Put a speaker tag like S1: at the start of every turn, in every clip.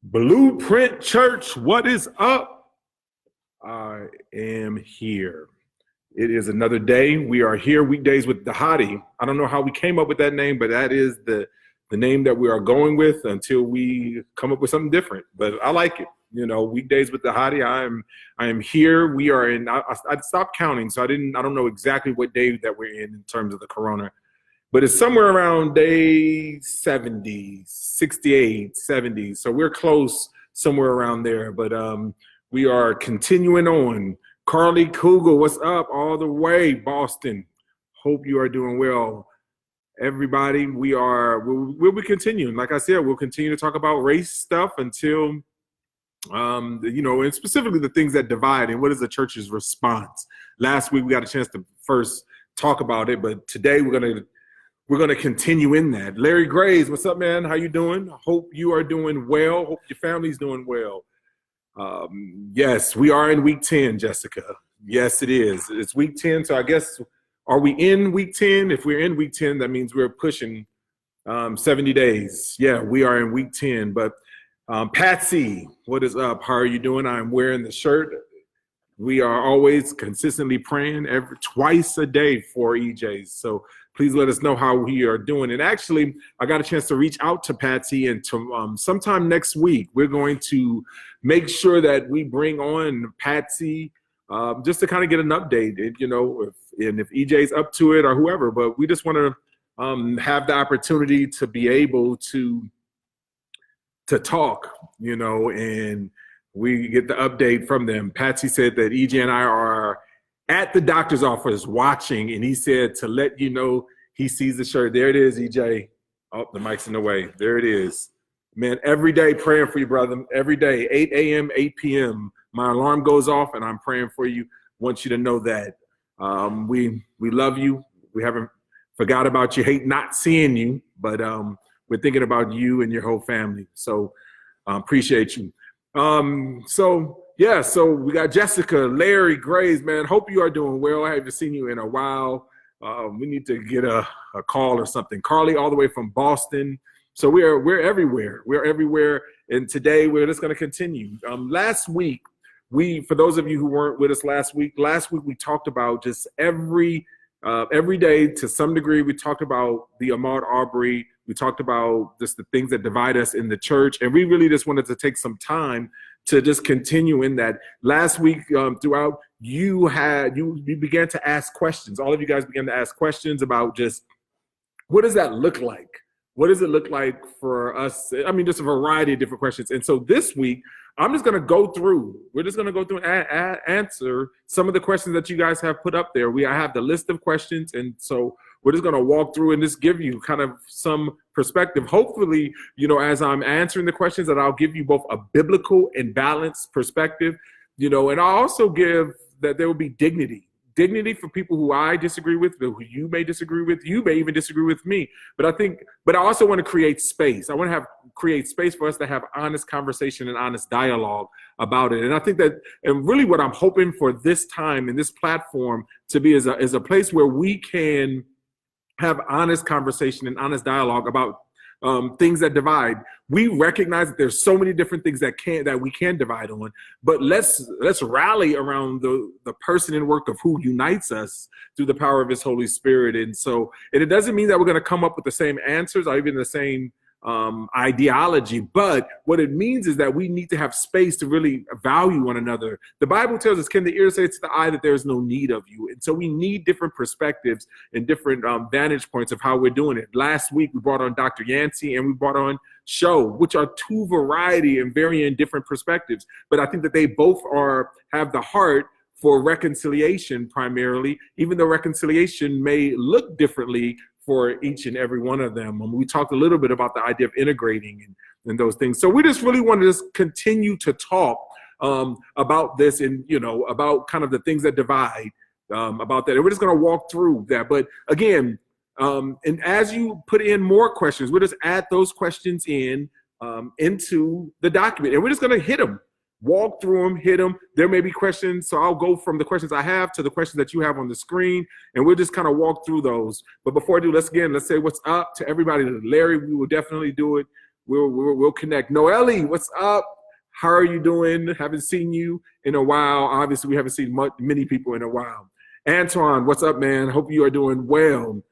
S1: Blueprint Church, what is up? I am here. It is another day. We are here weekdays with Dhati. I don't know how we came up with that name, but that is the name that we are going with until we come up with something different. But I like it. You know, weekdays with Dhati. I am here. We are in. I stopped counting, so I don't know exactly what day that we're in terms of the corona. But it's somewhere around day 70, 68, 70. So we're close somewhere around there. But we are continuing on. Carly Kugel, what's up? All the way, Boston. Hope you are doing well. Everybody, we'll be continuing. Like I said, we'll continue to talk about race stuff until, and specifically the things that divide and what is the church's response. Last week, we got a chance to first talk about it, but today we're going to continue in that. Larry Graves, what's up, man? How you doing? Hope you are doing well. Hope your family's doing well. Yes, we are in week 10, Jessica. Yes, it is. It's week 10, so I guess, are we in week 10? If we're in week 10, that means we're pushing 70 days. Yeah, we are in week 10. But Patsy, what is up? How are you doing? I'm wearing the shirt. We are always consistently praying twice a day for EJs. So please let us know how we are doing. And actually, I got a chance to reach out to Patsy, and to sometime next week, we're going to make sure that we bring on Patsy just to kind of get an update, if EJ's up to it or whoever. But we just want to have the opportunity to be able to talk, and we get the update from them. Patsy said that EJ and I are at the doctor's office watching, and he said to let you know he sees the shirt. There it is, EJ. Oh, the mic's in the way. There it is. Man, every day praying for you, brother. Every day, 8 a.m., 8 p.m. My alarm goes off, and I'm praying for you. Want you to know that we love you. We haven't forgot about you. Hate not seeing you, but we're thinking about you and your whole family. So appreciate you. So we got Jessica, Larry, Graves, man. Hope you are doing well. I haven't seen you in a while. We need to get a call or something. Carly, all the way from Boston. So we're everywhere. We're everywhere. And today we're just going to continue. Last week, for those of you who weren't with us last week we talked about just every day to some degree. We talked about the Ahmaud Arbery. We talked about just the things that divide us in the church. And we really just wanted to take some time to just continue in that. Last week throughout, you began to ask questions. All of you guys began to ask questions about just what does that look like? What does it look like for us? I mean, just a variety of different questions. And so this week, we're just going to go through and answer some of the questions that you guys have put up there. I have the list of questions. And so we're just going to walk through and just give you kind of some perspective. Hopefully, as I'm answering the questions, that I'll give you both a biblical and balanced perspective, and I'll also give that there will be dignity for people who I disagree with, who you may disagree with, you may even disagree with me. But I also want to create space. I want to create space for us to have honest conversation and honest dialogue about it. And I think that, and really what I'm hoping for this time and this platform to be is a place where we can have honest conversation and honest dialogue about things that divide. We recognize that there's so many different things that we can divide on, but let's rally around the person and work of who unites us through the power of His Holy Spirit. And it doesn't mean that we're going to come up with the same answers or even the same ideology, but what it means is that we need to have space to really value one another. The Bible tells us, can the ear say to the eye that there is no need of you? And so we need different perspectives and different vantage points of how we're doing it. Last week, we brought on Dr. Yancey and we brought on Show, which are two variety and varying different perspectives. But I think that they both have the heart for reconciliation primarily, even though reconciliation may look differently for each and every one of them. We talked a little bit about the idea of integrating and those things. So we just really want to just continue to talk about this and, about kind of the things that divide about that. And we're just going to walk through that. But again, and as you put in more questions, we'll just add those questions into the document. And we're just going to hit them. Walk through them, hit them. There may be questions, so I'll go from the questions I have to the questions that you have on the screen, and we'll just kind of walk through those. But before I do, let's say what's up to everybody. Larry, we will definitely do it. we'll connect. Noelle, what's up? How are you doing? Haven't seen you in a while. Obviously, we haven't seen many people in a while. Antoine, what's up, man? Hope you are doing well.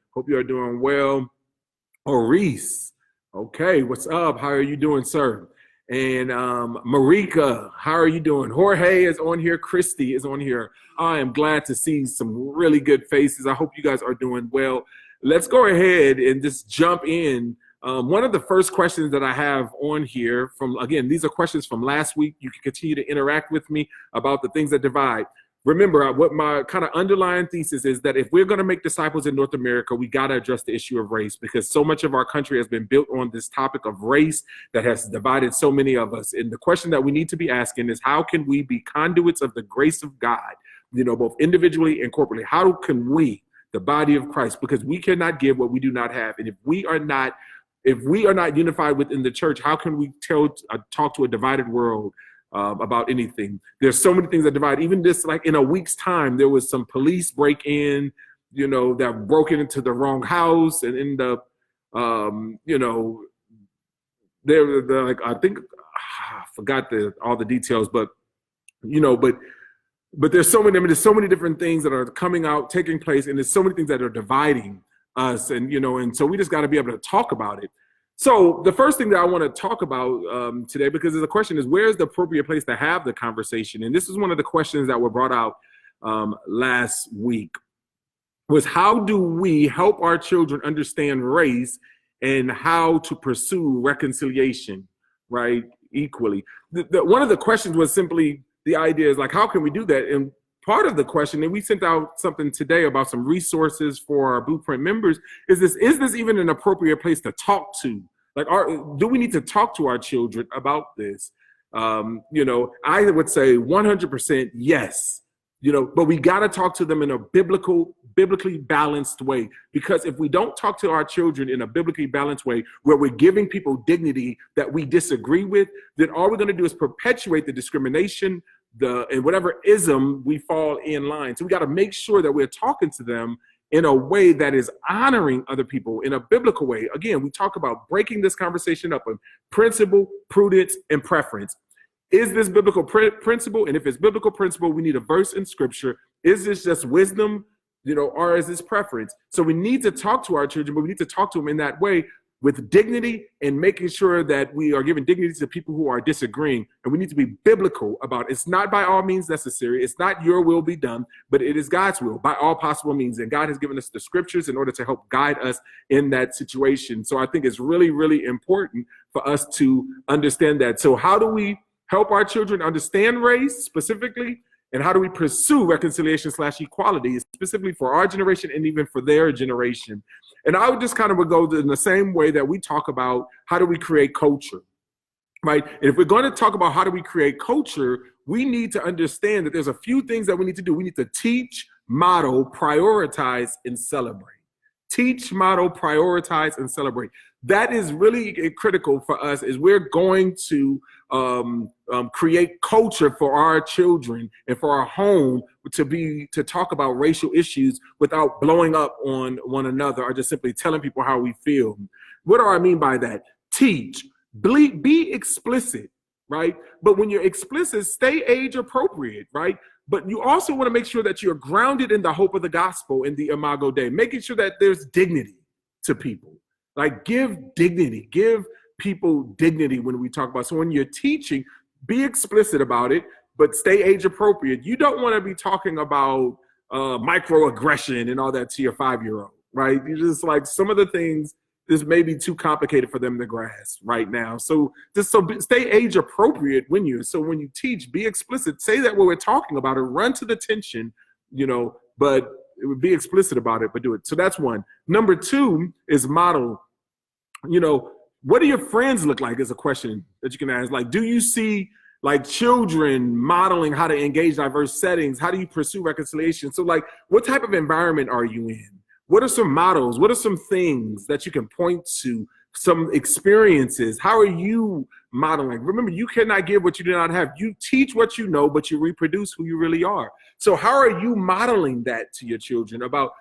S1: Maurice, okay, what's up? How are you doing, sir? And Marika, how are you doing? Jorge is on here. Christy is on here. I am glad to see some really good faces. I hope you guys are doing well. Let's go ahead and just jump in. One of the first questions that I have on here again, these are questions from last week. You can continue to interact with me about the things that divide. Remember, what my kind of underlying thesis is that if we're going to make disciples in North America, we got to address the issue of race, because so much of our country has been built on this topic of race that has divided so many of us. And the question that we need to be asking is, how can we be conduits of the grace of God, both individually and corporately? How can we, the body of Christ, because we cannot give what we do not have. And if we are not unified within the church, how can we talk to a divided world about anything? There's so many things that divide. Even this, like in a week's time, there was some police break-in, that broke into the wrong house and ended up, they're like, I think, I forgot all the details, but there's so many different things that are coming out, taking place, and there's so many things that are dividing us, and so we just got to be able to talk about it. So the first thing that I want to talk about today, because the question is, where's the appropriate place to have the conversation? And this is one of the questions that were brought out last week, was how do we help our children understand race and how to pursue reconciliation, right, equally? One of the questions was simply, the idea is like, how can we do that? And part of the question, and we sent out something today about some resources for our Blueprint members, is this even an appropriate place to talk to? Like, do we need to talk to our children about this? I would say 100% yes, but we got to talk to them in a biblically balanced way. Because if we don't talk to our children in a biblically balanced way, where we're giving people dignity that we disagree with, then all we're going to do is perpetuate the discrimination, and whatever ism we fall in line. So we got to make sure that we're talking to them in a way that is honoring other people in a biblical way. Again, we talk about breaking this conversation up in principle, prudence, and preference. Is this biblical principle? And if it's biblical principle, we need a verse in scripture. Is this just wisdom, or is this preference? So we need to talk to our children, but we need to talk to them in that way, with dignity, and making sure that we are giving dignity to people who are disagreeing. And we need to be biblical about it. It's not by all means necessary. It's not your will be done, but it is God's will by all possible means. And God has given us the scriptures in order to help guide us in that situation. So I think it's really, really important for us to understand that. So how do we help our children understand race specifically? And how do we pursue reconciliation/equality, specifically for our generation and even for their generation? And I would just kind of go in the same way that we talk about how do we create culture, right? And if we're going to talk about how do we create culture, we need to understand that there's a few things that we need to do. We need to teach, model, prioritize, and celebrate. Teach, model, prioritize, and celebrate. That is really critical for us, is we're going to create culture for our children and for our home to talk about racial issues without blowing up on one another or just simply telling people how we feel. What do I mean by that? Teach, be explicit, right? But when you're explicit, stay age appropriate, right? But you also want to make sure that you're grounded in the hope of the gospel in the Imago Dei, making sure that there's dignity to people. Like, give dignity, give people dignity when we talk about. So when you're teaching, be explicit about it, but stay age appropriate. You don't want to be talking about microaggression and all that to your 5-year-old, right? You just, like, some of the things, this may be too complicated for them to grasp right now. So stay age appropriate when you teach, be explicit, say that what we're talking about, or run to the tension, but it would be explicit about it, but do it. So that's one. Number two is model. What do your friends look like is a question that you can ask. Like, do you see like children modeling how to engage diverse settings? How do you pursue reconciliation? So like, what type of environment are you in? What are some models? What are some things that you can point to? Some experiences? How are you modeling? Remember, you cannot give what you do not have. You teach what you know, but you reproduce who you really are. So how are you modeling that to your children about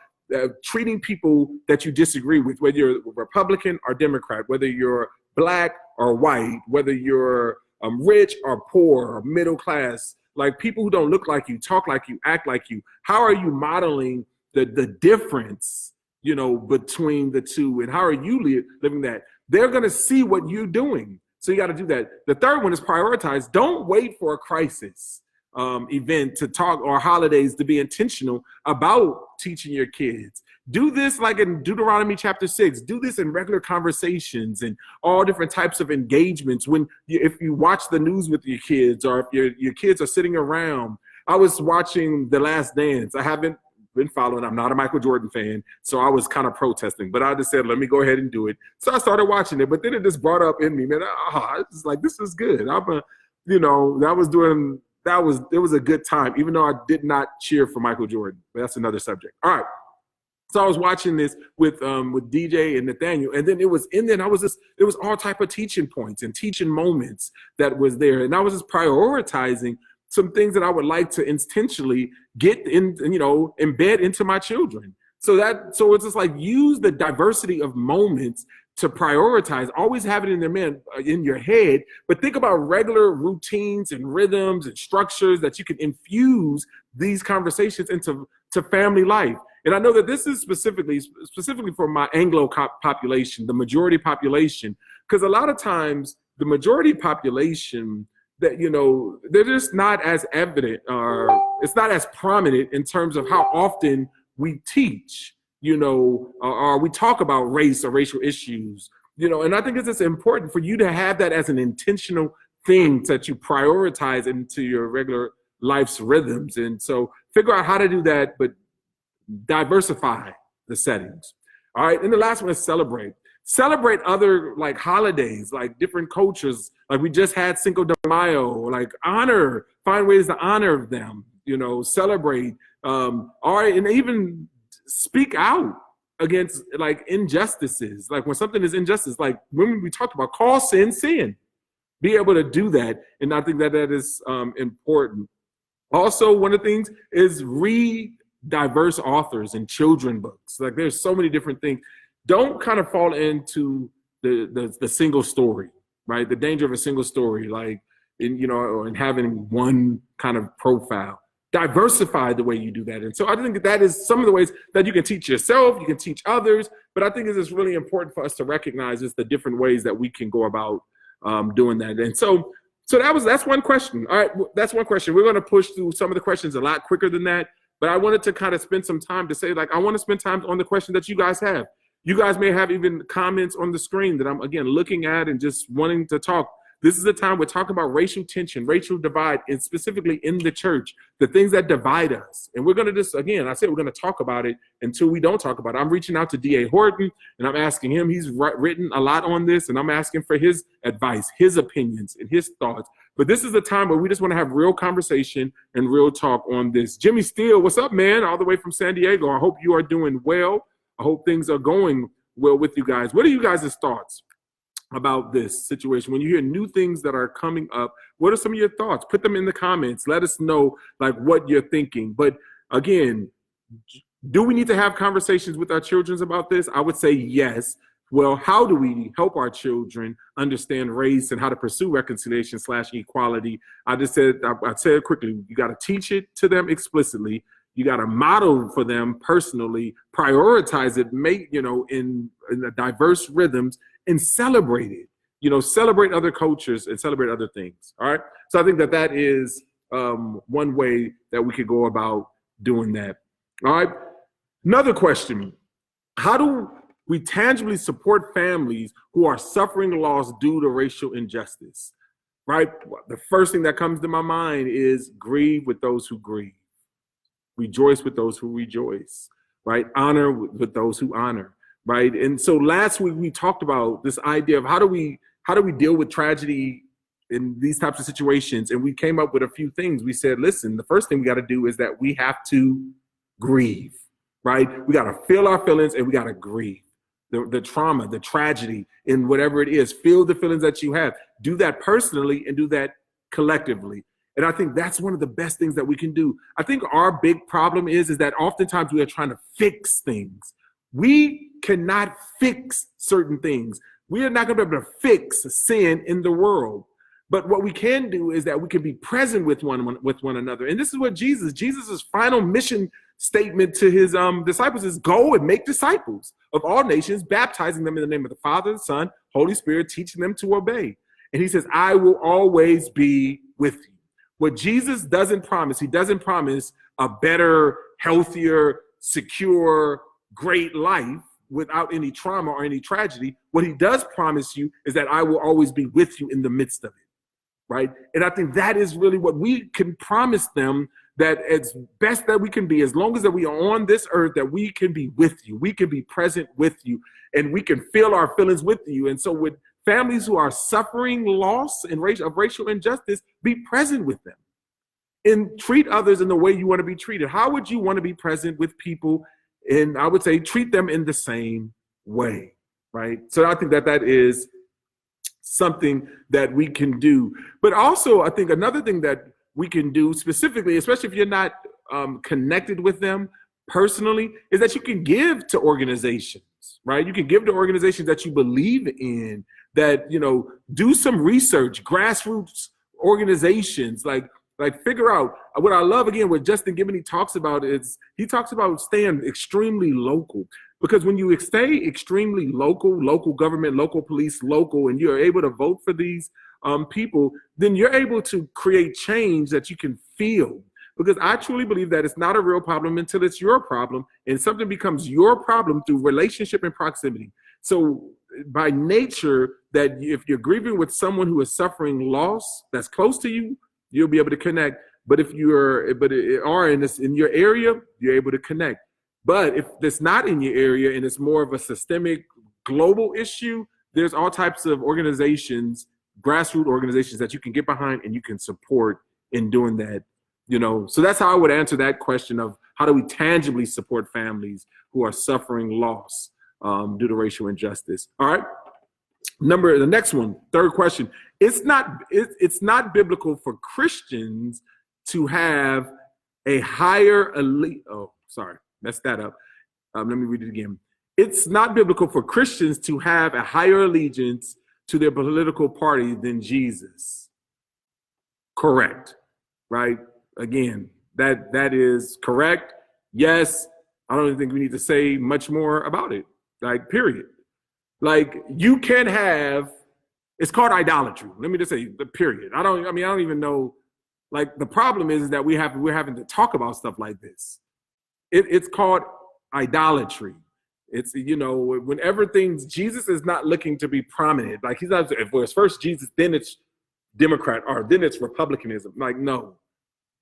S1: treating people that you disagree with, whether you're Republican or Democrat, whether you're Black or white, whether you're rich or poor or middle class, like people who don't look like you, talk like you, act like you. How are you modeling the difference, between the two, and how are you living that? They're going to see what you're doing. So you got to do that. The third one is prioritize. Don't wait for a crisis event to talk, or holidays, to be intentional about teaching your kids. Do this like in Deuteronomy chapter 6. Do this in regular conversations and all different types of engagements. If you watch the news with your kids, or if your kids are sitting around. I was watching The Last Dance. I haven't been following. I'm not a Michael Jordan fan, so I was kind of protesting. But I just said, let me go ahead and do it. So I started watching it, but then it just brought up in me, man. I was like, this is good. It was a good time, even though I did not cheer for Michael Jordan. But that's another subject. All right. So I was watching this with DJ and Nathaniel, and then it was all type of teaching points and teaching moments that was there, and I was just prioritizing some things that I would like to intentionally get in, embed into my children. So it's just like, use the diversity of moments to prioritize. Always have it in your head, but think about regular routines and rhythms and structures that you can infuse these conversations into family life. And I know that this is specifically for my Anglo population, the majority population, because a lot of times the majority population, that they're just not as evident, or it's not as prominent in terms of how often we teach, or we talk about race or racial issues, and I think it's just important for you to have that as an intentional thing that you prioritize into your regular life's rhythms. And so figure out how to do that, but diversify the settings. All right. And the last one is celebrate. Celebrate other like holidays, like different cultures. Like we just had Cinco de Mayo, like find ways to honor them, celebrate. All right. And even speak out against like injustices. Like when something is injustice, like when we talked about call sin, be able to do that. And I think that is important. Also, one of the things is read diverse authors and children books. Like there's so many different things. Don't kind of fall into the single story, right? The danger of a single story, like in having one kind of profile. Diversify the way you do that. And so I think that is some of the ways that you can teach yourself, you can teach others, but I think it's just really important for us to recognize just the different ways that we can go about doing that. And so that's one question. All right, that's one question. We're going to push through some of the questions a lot quicker than that, but I wanted to kind of spend some time to say, like, I want to spend time on the question that you guys have. You guys may have even comments on the screen that I'm, again, looking at and just wanting to talk. This is the time we're talking about racial tension, racial divide, and specifically in the church, the things that divide us. And we're going to just, again, I said we're going to talk about it until we don't talk about it. I'm reaching out to D.A. Horton, and I'm asking him. He's written a lot on this, and I'm asking for his advice, his opinions, and his thoughts. But this is the time where we just want to have real conversation and real talk on this. Jimmy Steele, what's up, man? All the way from San Diego. I hope you are doing well. I hope things are going well with you guys. What are you guys' thoughts about this situation? When you hear new things that are coming up, what are some of your thoughts? Put them in the comments. Let us know like what you're thinking. But again, do we need to have conversations with our children about this? I would say yes. Well, how do we help our children understand race and how to pursue reconciliation / equality? I said it quickly. You got to teach it to them explicitly. You got to model for them personally, prioritize it, in the diverse rhythms, and celebrate it. Celebrate other cultures and celebrate other things. All right. So I think that is one way that we could go about doing that. All right. Another question: how do we tangibly support families who are suffering loss due to racial injustice? Right. The first thing that comes to my mind is grieve with those who grieve. Rejoice with those who rejoice, right? Honor with those who honor, right? And so last week we talked about this idea of how do we deal with tragedy in these types of situations, and we came up with a few things. We said, listen, the first thing we got to do is that we have to grieve, right? We got to feel our feelings and we got to grieve the trauma, the tragedy, and whatever it is. Feel the feelings that you have. Do that personally and do that collectively. And I think that's one of the best things that we can do. I think our big problem is that oftentimes we are trying to fix things. We cannot fix certain things. We are not going to be able to fix sin in the world. But what we can do is that we can be present with one another. And this is what Jesus's final mission statement to his disciples is go and make disciples of all nations, baptizing them in the name of the Father, the Son, Holy Spirit, teaching them to obey. And he says, I will always be with you. What Jesus doesn't promise, he doesn't promise a better, healthier, secure, great life without any trauma or any tragedy. What he does promise you is that I will always be with you in the midst of it. Right? And I think that is really what we can promise them, that as best that we can be, as long as that we are on this earth, that we can be with you. We can be present with you, and we can feel our feelings with you. And so with families who are suffering loss and of racial injustice, be present with them and treat others in the way you want to be treated. How would you want to be present with people? And I would say treat them in the same way, right? So I think that that is something that we can do. But also, I think another thing that we can do specifically, especially if you're not connected with them personally, is that you can give to organizations, right? You can give to organizations that you believe in, that, you know, do some research, grassroots organizations, like figure out what I love, again, what Justin Giboney talks about is he talks about staying extremely local. Because when you stay extremely local government, local police, local, and you're able to vote for these people, then you're able to create change that you can feel. Because I truly believe that it's not a real problem until it's your problem, and something becomes your problem through relationship and proximity. So by nature, that if you're grieving with someone who is suffering loss that's close to you, you'll be able to connect. But if you're in your area, you're able to connect. But if it's not in your area and it's more of a systemic global issue, there's all types of organizations, grassroots organizations that you can get behind and you can support in doing that. You know, so that's how I would answer that question of how do we tangibly support families who are suffering loss due to racial injustice. All right. The next one, third question. It's not biblical for Christians to have a higher elite. Oh, sorry. Messed that up. Let me read it again. It's not biblical for Christians to have a higher allegiance to their political party than Jesus. Correct. Right? Again, that is correct. Yes. I don't think we need to say much more about it. Like, period. Like, you can have, it's called idolatry. Let me just say the period. I don't even know. Like, the problem is that we're having to talk about stuff like this. It's called idolatry. It's, you know, whenever Jesus is not looking to be prominent. Like, he's not, if it's first Jesus, then it's Democrat, or then it's Republicanism. Like, no.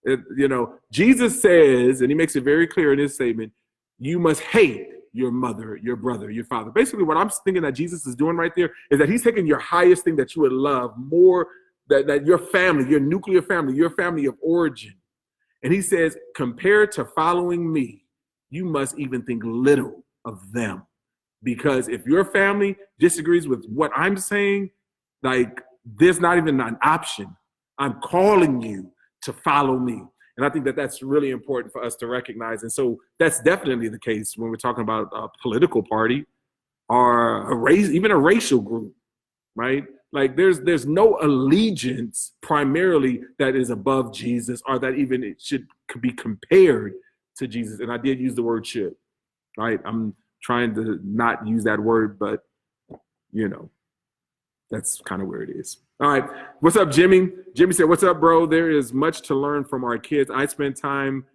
S1: You know, Jesus says, and he makes it very clear in his statement, you must hate your mother, your brother, your father. Basically, what I'm thinking that Jesus is doing right there is that he's taking your highest thing that you would love more, that your family, your nuclear family, your family of origin. And he says, compared to following me, you must even think little of them. Because if your family disagrees with what I'm saying, like, there's not even an option. I'm calling you to follow me. And I think that that's really important for us to recognize. And so that's definitely the case when we're talking about a political party or a race, even a racial group, right? Like, there's no allegiance primarily that is above Jesus, or that even it should be compared to Jesus. And I did use the word should, right? I'm trying to not use that word, but, you know, that's kind of where it is. All right. What's up, Jimmy? Jimmy said, what's up, bro? There is much to learn from our kids. I spent time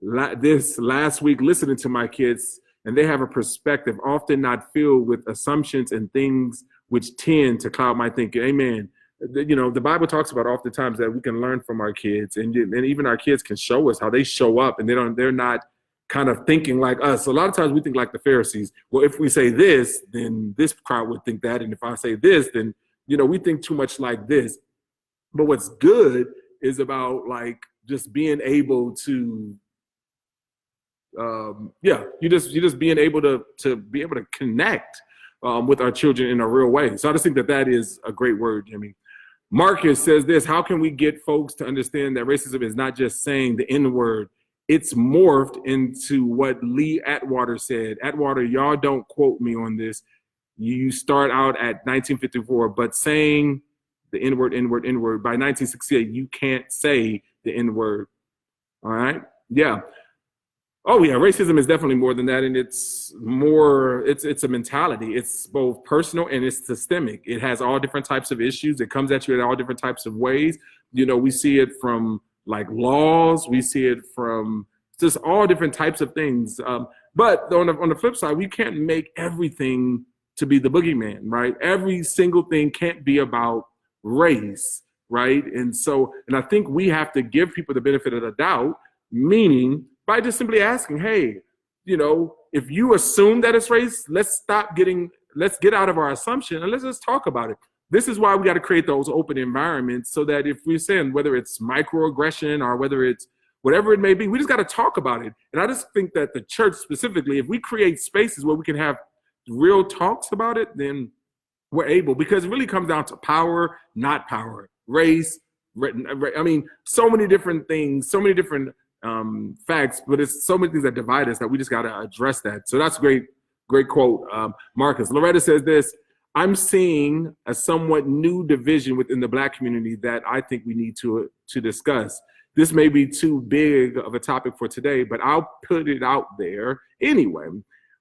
S1: this last week listening to my kids, and they have a perspective often not filled with assumptions and things which tend to cloud my thinking. Amen. You know, the Bible talks about oftentimes that we can learn from our kids, and even our kids can show us how they show up, and they're not kind of thinking like us. So a lot of times we think like the Pharisees. Well, if we say this, then this crowd would think that, and if I say this, then, you know, we think too much like this. But what's good is about, like, just being able to, you just being able to be able to connect with our children in a real way. So I just think that is a great word, Jimmy. Marcus says this: how can we get folks to understand that racism is not just saying the N-word? It's morphed into what Lee Atwater said. Atwater, y'all don't quote me on this. you start out at 1954, but saying the N-word, N-word, N-word, by 1968, you can't say the N-word. All right? Yeah. Oh yeah, racism is definitely more than that, and it's a mentality. It's both personal and it's systemic. It has all different types of issues. It comes at you in all different types of ways. We see it from like laws, we see it from just all different types of things. But on the flip side, we can't make everything to be the boogeyman, right? Every single thing can't be about race, right? And I think we have to give people the benefit of the doubt, meaning by just simply asking, hey, if you assume that it's race, let's get out of our assumption and let's just talk about it. This is why we got to create those open environments so that if we're saying whether it's microaggression or whether it's whatever it may be, we just got to talk about it. And I just think that the church specifically, if we create spaces where we can have real talks about it, then we're able, because it really comes down to power, not power, race, so many different things, so many different facts, but it's so many things that divide us that we just got to address that. So that's a great quote, Marcus. Loretta says this: I'm seeing a somewhat new division within the Black community that I think we need to discuss. This may be too big of a topic for today, but I'll put it out there anyway.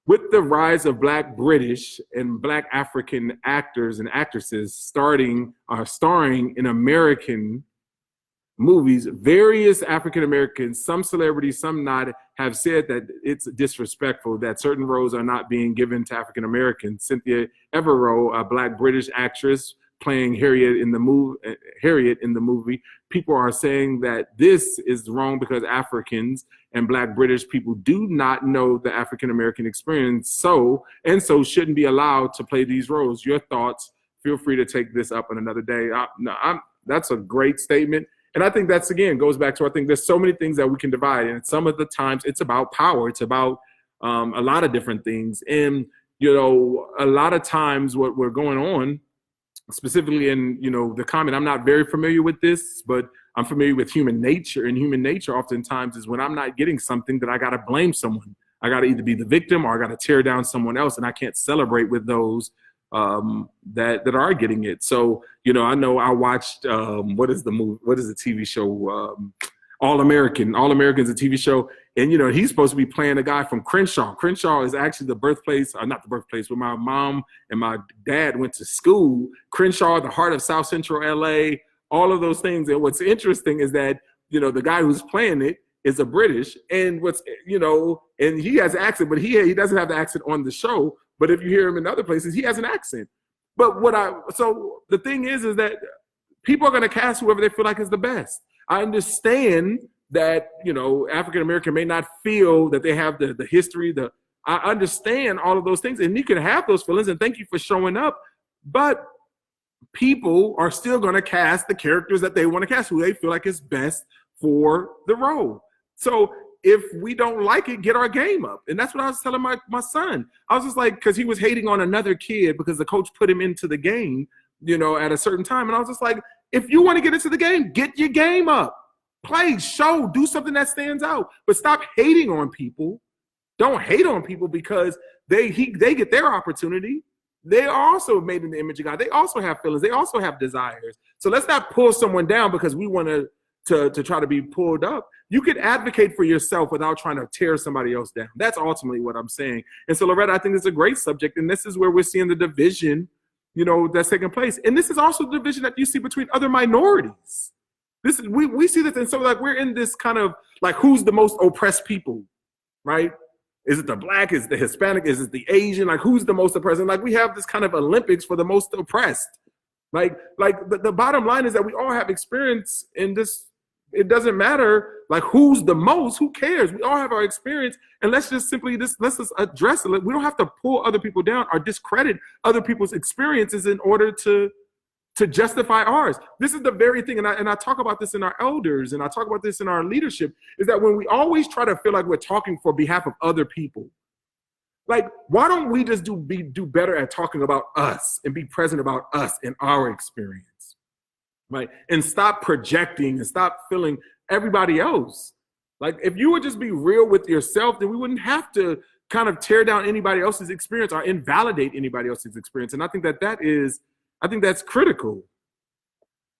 S1: With the rise of Black British and Black African actors and actresses starring in American movies, various African Americans, some celebrities, some not, have said that it's disrespectful that certain roles are not being given to African Americans. Cynthia Everett, a Black British actress playing Harriet in the movie, people are saying that this is wrong because Africans and Black British people do not know the African American experience, so shouldn't be allowed to play these roles. Your thoughts? Feel free to take this up on another day. That's a great statement. And I think that's, again, goes back to, I think there's so many things that we can divide. And some of the times it's about power. It's about a lot of different things. And, a lot of times what we're going on, specifically in, the comment, I'm not very familiar with this, but I'm familiar with human nature. And human nature oftentimes is when I'm not getting something, that I got to blame someone. I got to either be the victim or I got to tear down someone else. And I can't celebrate with those that are getting it. So, I know I watched, what is the TV show? All American. All American's a TV show. And, he's supposed to be playing a guy from Crenshaw. Crenshaw is actually the birthplace, or not the birthplace, where my mom and my dad went to school. Crenshaw, the heart of South Central LA, all of those things. And what's interesting is that, the guy who's playing it is a British, and and he has an accent, but he doesn't have the accent on the show. But if you hear him in other places, he has an accent. But so the thing is that people are going to cast whoever they feel like is the best. I understand that, African American may not feel that they have the history. I understand all of those things, and you can have those feelings, and thank you for showing up. But people are still going to cast the characters that they want to cast, who they feel like is best for the role. So if we don't like it, get our game up. And that's what I was telling my son. I was just like, because he was hating on another kid because the coach put him into the game, at a certain time. And I was just like, if you want to get into the game, get your game up. Play, show, do something that stands out. But stop hating on people. Don't hate on people because they get their opportunity. They are also made in the image of God. They also have feelings. They also have desires. So let's not pull someone down because we want to try to be pulled up. You can advocate for yourself without trying to tear somebody else down. That's ultimately what I'm saying. And so, Loretta, I think it's a great subject. And this is where we're seeing the division, that's taking place. And this is also the division that you see between other minorities. We see this. And so, we're in this kind of, who's the most oppressed people, right? Is it the Black? Is it the Hispanic? Is it the Asian? Who's the most oppressed? And we have this kind of Olympics for the most oppressed. The bottom line is that we all have experience in this. It doesn't matter who's the most, who cares? We all have our experience, and let's just address it. We don't have to pull other people down or discredit other people's experiences in order to justify ours. This is the very thing, and I talk about this in our elders, and I talk about this in our leadership, is that when we always try to feel like we're talking for behalf of other people, why don't we just do better at talking about us and be present about us and our experience? Right? And stop projecting and stop feeling everybody else. If you would just be real with yourself, then we wouldn't have to kind of tear down anybody else's experience or invalidate anybody else's experience. And I think I think that's critical.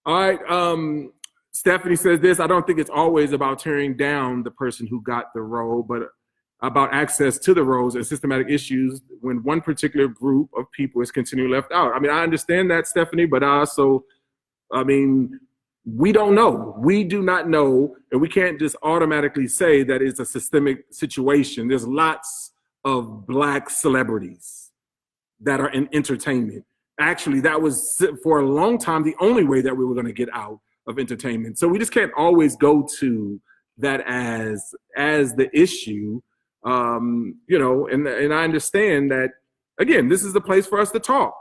S1: All right. Stephanie says this: I don't think it's always about tearing down the person who got the role, but about access to the roles and systematic issues when one particular group of people is continually left out. I mean, I understand that, Stephanie, but we don't know. We do not know, and we can't just automatically say that it's a systemic situation. There's lots of Black celebrities that are in entertainment. Actually, that was for a long time the only way that we were going to get out of entertainment. So we just can't always go to that as the issue. And I understand that, again, this is the place for us to talk.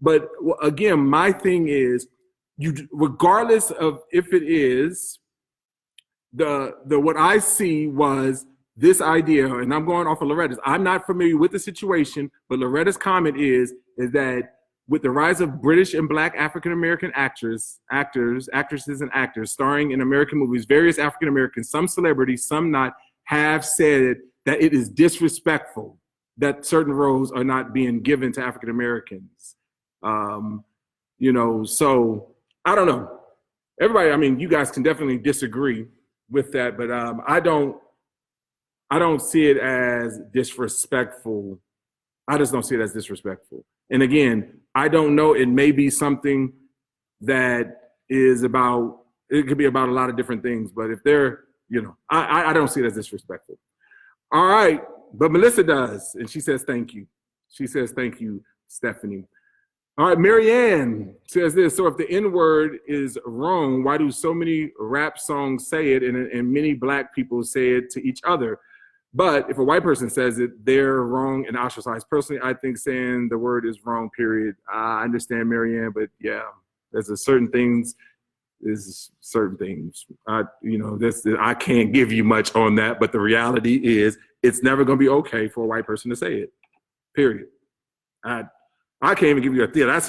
S1: But again, my thing is, regardless of if it is what I see was this idea, and I'm going off of Loretta's. I'm not familiar with the situation, but Loretta's comment is that with the rise of British and Black African-American actresses and actors starring in American movies, various African-Americans, some celebrities, some not, have said that it is disrespectful that certain roles are not being given to African-Americans. So I don't know. Everybody, I mean, you guys can definitely disagree with that, but I don't see it as disrespectful. I just don't see it as disrespectful. And again, I don't know, it may be something that is about, it could be about a lot of different things, but if they're, I don't see it as disrespectful. All right, but Melissa does, and she says thank you. She says thank you, Stephanie. All right, Marianne says this: so if the N-word is wrong, why do so many rap songs say it and many Black people say it to each other? But if a white person says it, they're wrong and ostracized. Personally, I think saying the word is wrong, period. I understand, Marianne, but yeah, there's certain things. I can't give you much on that, but the reality is it's never going to be okay for a white person to say it, period. I can't even give you a theory. That's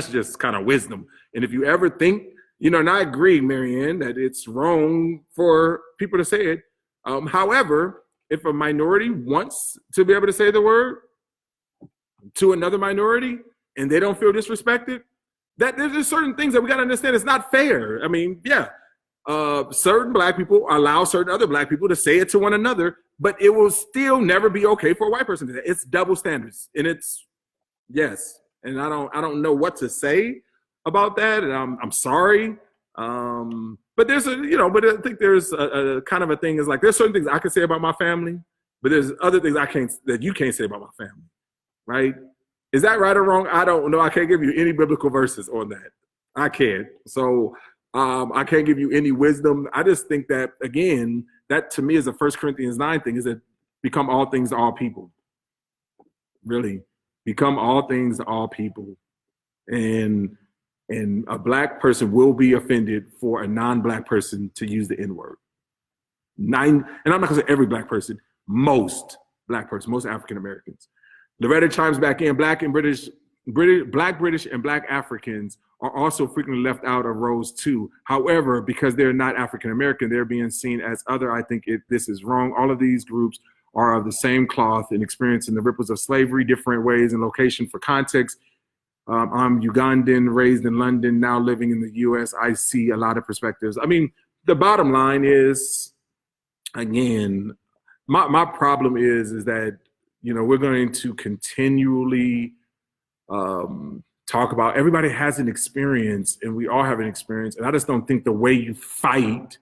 S1: just kind of wisdom. And if you ever think, and I agree, Marianne, that it's wrong for people to say it. However, if a minority wants to be able to say the word to another minority and they don't feel disrespected, that there's certain things that we got to understand. It's not fair. I mean, yeah, certain Black people allow certain other Black people to say it to one another, but it will still never be okay for a white person to say it. It's double standards, and it's yes. And I don't know what to say about that, and I'm sorry. But there's but I think there's a kind of a thing is like, there's certain things I can say about my family, but there's other things that you can't say about my family, right? Is that right or wrong? I don't know. I can't give you any biblical verses on that. I can't. So I can't give you any wisdom. I just think that, again, that to me is a 1 Corinthians 9 thing, is that become all things to all people. Really, become all things to all people. And a Black person will be offended for a non-Black person to use the N-word. And I'm not gonna say every Black person, most Black person, most African Americans. Loretta chimes back in: Black, British, and Black Africans are also frequently left out of roles too. However, because they're not African American, they're being seen as other. I think this is wrong. All of these groups are of the same cloth and experiencing the ripples of slavery, different ways and location. For context, I'm Ugandan, raised in London, now living in the US. I see a lot of perspectives. I mean, the bottom line is, again, my problem is that, we're going to continually talk about, everybody has an experience and we all have an experience. And I just don't think the way you fight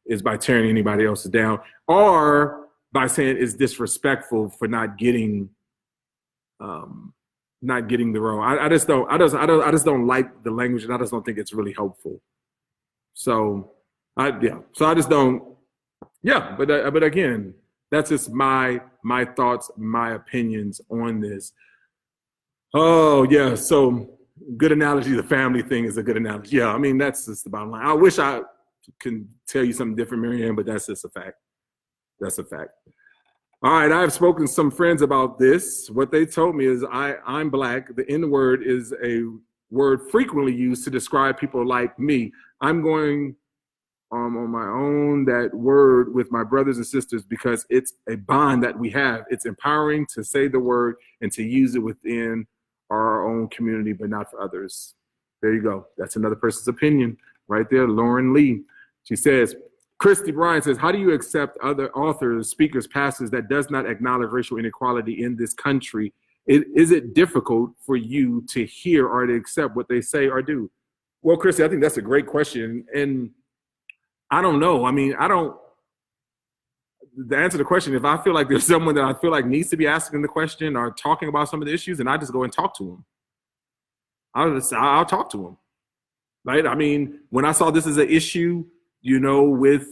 S1: is by tearing anybody else down or by saying it's disrespectful for not getting the role. I just don't like the language, and I just don't think it's really helpful. So I just don't. Yeah, but again, that's just my thoughts, my opinions on this. Oh yeah, so good analogy. The family thing is a good analogy. Yeah, I mean that's just the bottom line. I wish I can tell you something different, Marianne, but that's just a fact. That's a fact. All right, I've spoken to some friends about this. What they told me is I'm Black. The N-word is a word frequently used to describe people like me. I'm going on my own that word with my brothers and sisters because it's a bond that we have. It's empowering to say the word and to use it within our own community, but not for others. There you go. That's another person's opinion right there. Lauren Lee. She says, Christy Bryan says, how do you accept other authors, speakers, pastors that does not acknowledge racial inequality in this country? Is it difficult for you to hear or to accept what they say or do? Well, Christy, I think that's a great question. And I don't know. I mean, the answer to the question, if I feel like there's someone that I feel like needs to be asking the question or talking about some of the issues, then I just go and talk to them. I'll talk to them, right? I mean, when I saw this as an issue, with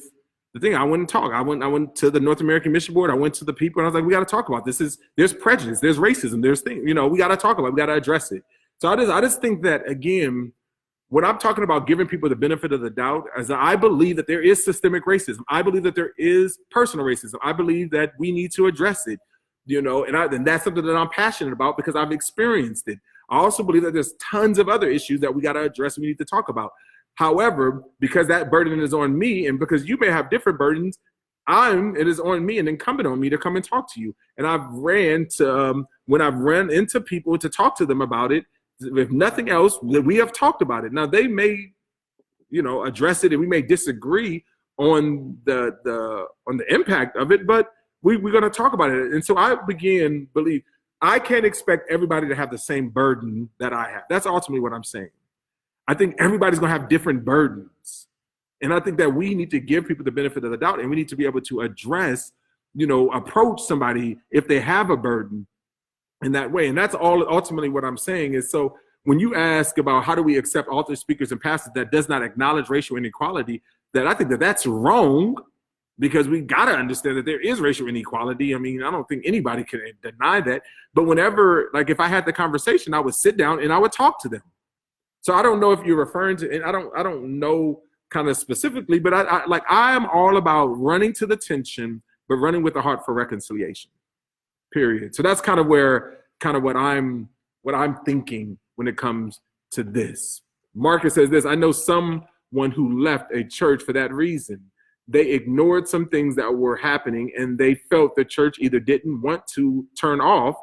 S1: the thing, I went and talked. I went to the North American Mission Board. I went to the people and I was like, we got to talk about this. There's prejudice, there's racism, there's things, we got to talk about it. We got to address it. So I just think that, again, when I'm talking about giving people the benefit of the doubt, as I believe that there is systemic racism, I believe that there is personal racism. I believe that we need to address it, and that's something that I'm passionate about because I've experienced it. I also believe that there's tons of other issues that we got to address and we need to talk about. However, because that burden is on me and because you may have different burdens, it is on me and incumbent on me to come and talk to you. And I've when I've run into people to talk to them about it, if nothing else, we have talked about it. Now they may, address it and we may disagree on the impact of it, but we're going to talk about it. And so I believe I can't expect everybody to have the same burden that I have. That's ultimately what I'm saying. I think everybody's going to have different burdens. And I think that we need to give people the benefit of the doubt and we need to be able to address, approach somebody if they have a burden in that way. And that's all ultimately what I'm saying is, so when you ask about how do we accept authors, speakers, and pastors that does not acknowledge racial inequality, that I think that that's wrong because we got to understand that there is racial inequality. I mean, I don't think anybody can deny that. But whenever, like if I had the conversation, I would sit down and I would talk to them. So I don't know if you're referring to, and I don't know kind of specifically, but I am all about running to the tension, but running with a heart for reconciliation. Period. So that's kind of what I'm thinking when it comes to this. Marcus says this, I know someone who left a church for that reason. They ignored some things that were happening and they felt the church either didn't want to turn off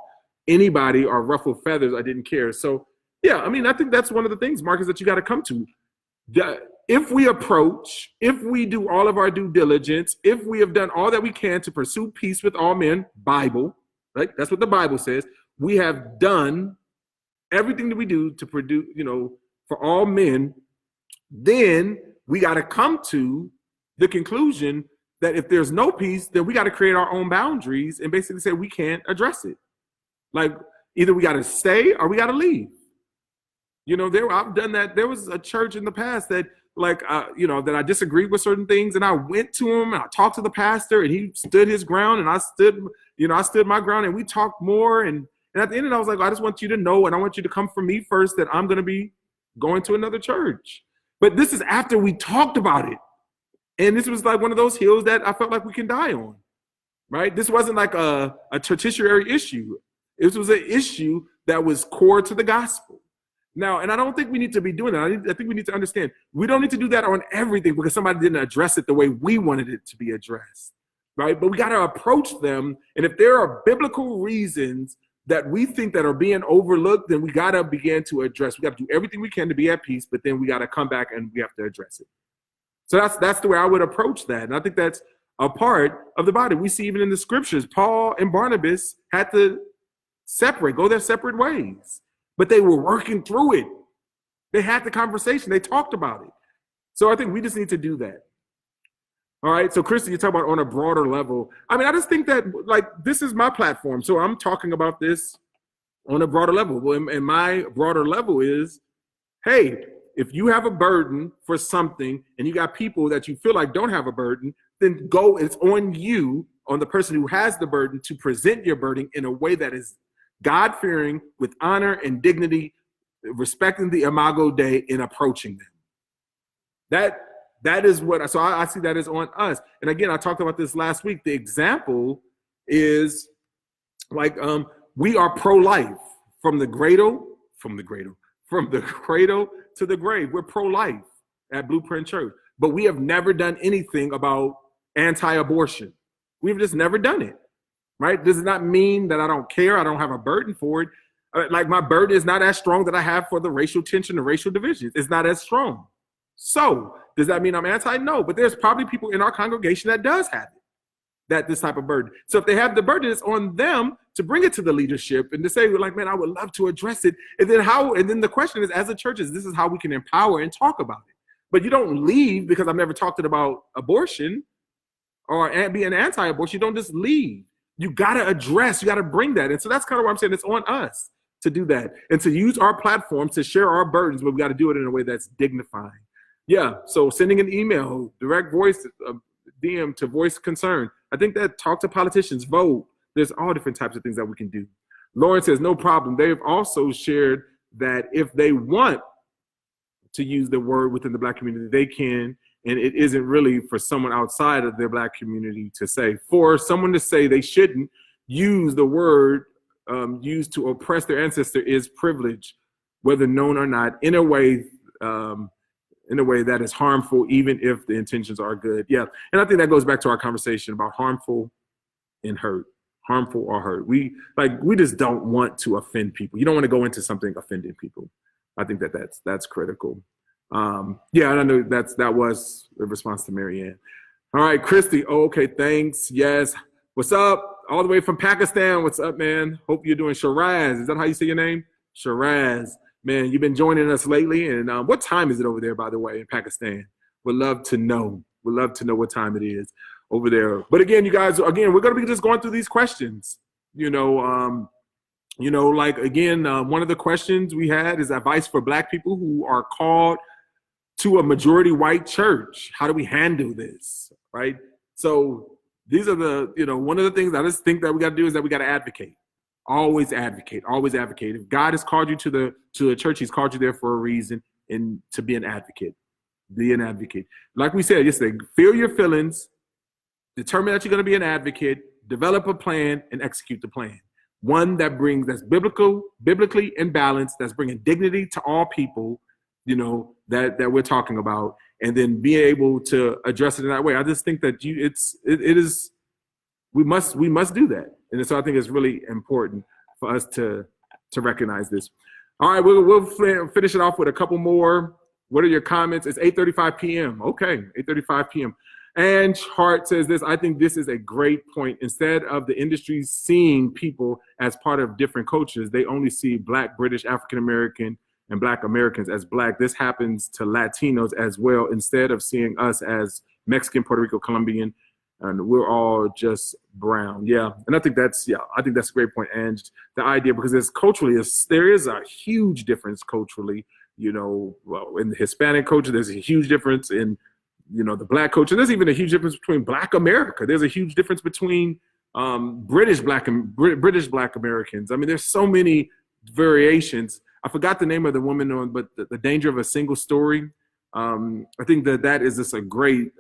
S1: anybody or ruffle feathers or didn't care. So yeah, I mean, I think that's one of the things, Marcus, that you got to come to. If we do all of our due diligence, if we have done all that we can to pursue peace with all men, Bible, right? That's what the Bible says. We have done everything that we do to produce, for all men. Then we got to come to the conclusion that if there's no peace, then we got to create our own boundaries and basically say we can't address it. Like either we got to stay or we got to leave. I've done that. There was a church in the past that that I disagreed with certain things and I went to him and I talked to the pastor and he stood his ground and I stood my ground and we talked more. And at the end of it, I was like, I just want you to know and I want you to come from me first that I'm going to be going to another church. But this is after we talked about it. And this was like one of those hills that I felt like we can die on, right? This wasn't like a tertiary issue. This was an issue that was core to the gospel. Now, and I don't think we need to be doing that. I think we need to understand we don't need to do that on everything because somebody didn't address it the way we wanted it to be addressed, right? But we got to approach them. And if there are biblical reasons that we think that are being overlooked, then we got to begin to address. We got to do everything we can to be at peace, but then we got to come back and we have to address it. So that's the way I would approach that. And I think that's a part of the body. We see even in the scriptures, Paul and Barnabas had to go their separate ways. But they were working through it. They had the conversation. They talked about it. So I think we just need to do that. All right. So Christy, you talk about on a broader level. I mean, I just think that this is my platform. So I'm talking about this on a broader level. And my broader level is, hey, if you have a burden for something and you got people that you feel like don't have a burden, then it's on you, on the person who has the burden to present your burden in a way that is God-fearing, with honor and dignity, respecting the Imago Dei in approaching them. That is what, so I see that as on us. And again, I talked about this last week. The example is we are pro-life from the cradle to the grave. We're pro-life at Blueprint Church. but we have never done anything about anti-abortion. We've just never done it, right? Does not mean that I don't care. I don't have a burden for it. Like my burden is not as strong that I have for the racial tension and racial divisions. It's not as strong. So does that mean I'm anti? No, but there's probably people in our congregation that does have it, that this type of burden. So if they have the burden, it's on them to bring it to the leadership and to say, like, man, I would love to address it. And then how, and then the question is, as a church, this is how we can empower and talk about it. But you don't leave because I've never talked about abortion or be an anti-abortion. You don't just leave. You got to address, you got to bring that. And so that's kind of what I'm saying. It's on us to do that and to use our platforms to share our burdens, but we got to do it in a way that's dignifying. Yeah, so sending an email, direct voice, DM to voice concern. I think that talk to politicians, vote. There's all different types of things that we can do. Lauren says, no problem. They've also shared that if they want to use the word within the Black community, they can, and it isn't really for someone outside of their Black community to say. For someone to say they shouldn't use the word used to oppress their ancestor is privilege, whether known or not, in a way that is harmful, even if the intentions are good. Yeah, and I think that goes back to our conversation about harmful and hurt, harmful or hurt. We just don't want to offend people. You don't want to go into something offending people. I think that's critical. Yeah, and I know that was a response to Marianne. All right, Christy. Oh, okay, thanks. Yes. What's up? All the way from Pakistan. What's up, man? Hope you're doing. Shiraz. Is that how you say your name? Shiraz. Man, you've been joining us lately. And what time is it over there, by the way, in Pakistan? We'd love to know. We'd love to know what time it is over there. But again, you guys, we're going to be just going through these questions. One of the questions we had is advice for Black people who are called to a majority white church. How do we handle this, right? So these are one of the things I just think that we got to do is that we got to advocate. Always advocate. Always advocate. If God has called you to the church, He's called you there for a reason, and to be an advocate. Be an advocate. Like we said yesterday, feel your feelings, determine that you're going to be an advocate, develop a plan, and execute the plan. One that's biblically in balance, that's bringing dignity to all people, that we're talking about, and then be able to address it in that way. I just think that we must do that. And so I think it's really important for us to recognize this. All right, we'll finish it off with a couple more. What are your comments? It's 8:35 p.m. Okay, 8:35 p.m. And Hart says this, I think this is a great point. Instead of the industry seeing people as part of different cultures, they only see Black, British, African-American, and Black Americans as Black. This happens to Latinos as well. Instead of seeing us as Mexican, Puerto Rico, Colombian, and we're all just brown. Yeah, and I think that's a great point. And the idea, because there is a huge difference culturally, in the Hispanic culture, there's a huge difference in, the Black culture. There's even a huge difference between Black America. There's a huge difference between British Black Americans. I mean, there's so many variations. I forgot the name of the woman but the Danger of a Single Story. I think that is just a great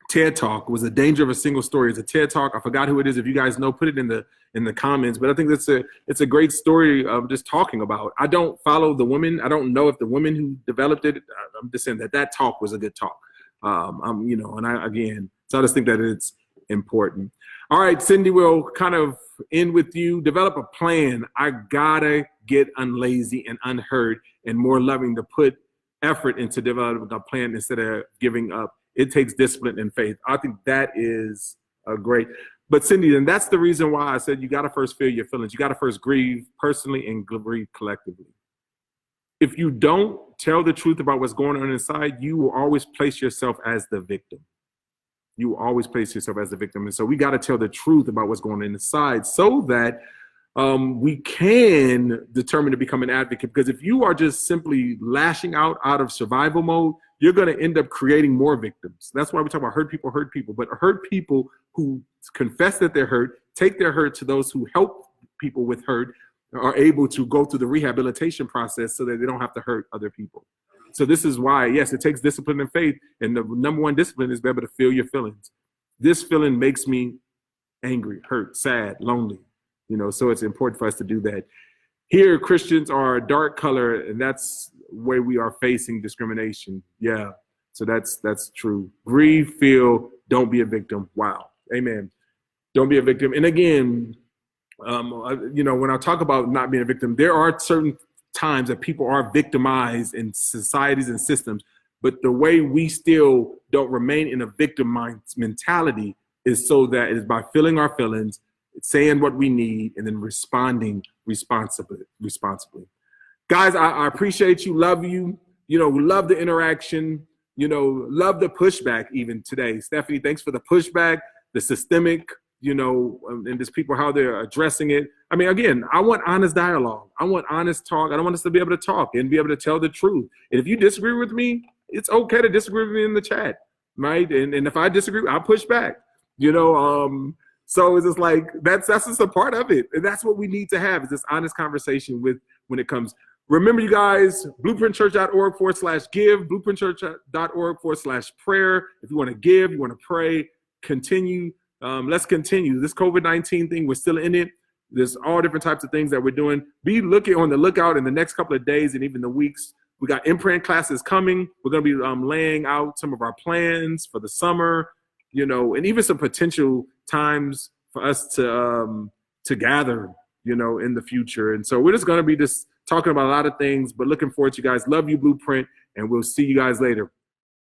S1: TED Talk. Was The Danger of a Single Story. It's a TED Talk. I forgot who it is. If you guys know, put it in the comments. But I think it's a great story of just talking about. I don't follow the woman. I don't know if the woman who developed it. I'm just saying that talk was a good talk. So I just think that it's important. All right, Cindy, we'll kind of end with you. Develop a plan. I gotta get unlazy and unheard and more loving to put effort into developing a plan instead of giving up. It takes discipline and faith. I think that is great. But Cindy, and that's the reason why I said you got to first feel your feelings. You got to first grieve personally and grieve collectively. If you don't tell the truth about what's going on inside, you will always place yourself as the victim. You will always place yourself as the victim. And so we got to tell the truth about what's going on inside so that we can determine to become an advocate. Because if you are just simply lashing out of survival mode, you're going to end up creating more victims. That's why we talk about hurt people. But hurt people who confess that they're hurt, take their hurt to those who help people with hurt, are able to go through the rehabilitation process so that they don't have to hurt other people. So this is why, yes, it takes discipline and faith. And the number one discipline is be able to feel your feelings. This feeling makes me angry, hurt, sad, lonely. So it's important for us to do that. Here, Christians are a dark color, and that's where we are facing discrimination. Yeah. So that's true. Grieve, feel, don't be a victim. Wow. Amen. Don't be a victim. And again, when I talk about not being a victim, there are certain times that people are victimized in societies and systems, but the way we still don't remain in a victim mentality is so that it is by feeling our feelings, saying what we need, and then responding responsibly. Guys, I appreciate you, love you, love the interaction, love the pushback even today. Stephanie, thanks for the pushback, the systemic, and just people, how they're addressing it. I mean, again, I want honest dialogue. I want honest talk. I don't want us to be able to talk and be able to tell the truth. And if you disagree with me, it's okay to disagree with me in the chat, right? And if I disagree, I'll push back, So it's just like, that's just a part of it. And that's what we need to have, is this honest conversation when it comes. Remember, you guys, blueprintchurch.org/give, blueprintchurch.org/prayer. If you want to give, you want to pray, continue. Let's continue. This COVID-19 thing, we're still in it. There's all different types of things that we're doing. Be on the lookout in the next couple of days and even the weeks. We got imprint classes coming. We're going to be laying out some of our plans for the summer, and even some potential times for us to gather, in the future. And so we're just going to be just talking about a lot of things, but looking forward to you guys. Love you, Blueprint, and we'll see you guys later.